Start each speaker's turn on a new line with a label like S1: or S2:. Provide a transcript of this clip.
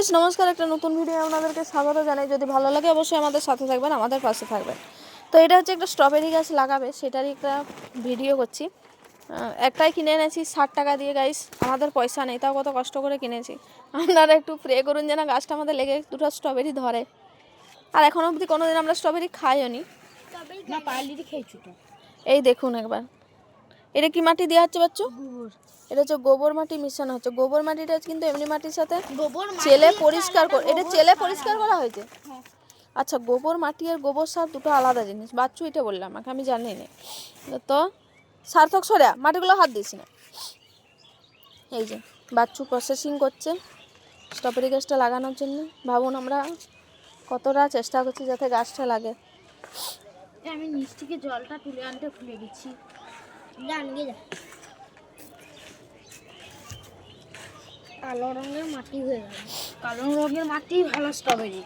S1: Guys, নমস্কার। একটা নতুন ভিডিও আপনাদেরকে স্বাগত জানাই। যদি ভালো লাগে অবশ্যই আমাদের সাথে থাকবেন, আমাদের পাশে থাকবেন। তো এটা হচ্ছে একটা স্ট্রবেরি গাছ লাগাবে, সেটারই একটা ভিডিও করছি। একটাই কিনে এনেছি 60 টাকা দিয়ে গাইস, আমাদের পয়সা নেই, তাও কত কষ্ট করে কিনেছি। আপনারা একটু প্রে করুন যেন গাছটা আমাদের লেগে দুটো স্ট্রবেরি ধরে। আর এখন অবধি কোনোদিন আমরা স্ট্রবেরি খাইও নি। এই দেখুন একবার, এটা কি মাটি দেওয়া হচ্ছে বাচ্চু? এটা হচ্ছে গোবর মাটি মিশানো হচ্ছে। গোবর মাটিটা কিন্তু এমনি মাটির সাথে চেলে পরিষ্কার করে, এটা চেলে পরিষ্কার করা হয়েছে। আচ্ছা, গোবর মাটি আর গোবর সার দুটো আলাদা জিনিস। বাচ্চু এটা বললাম আমাকে, আমি জানি না। তো সার্থক সরা মাটিগুলো হাত দিস না। এই যে বাচ্চু প্রসেসিং করছে স্ট্রবেরি গাছটা লাগানোর জন্য। ভাবুন আমরা কতটা চেষ্টা করছি যাতে গাছটা লাগে।
S2: আমি নিচ থেকে জলটা তুলে আনতে ভুলে গেছি। কালো রঙের মাটি হয়ে গেল। কালো রঙের মাটি ভালো স্ট্রবেরি।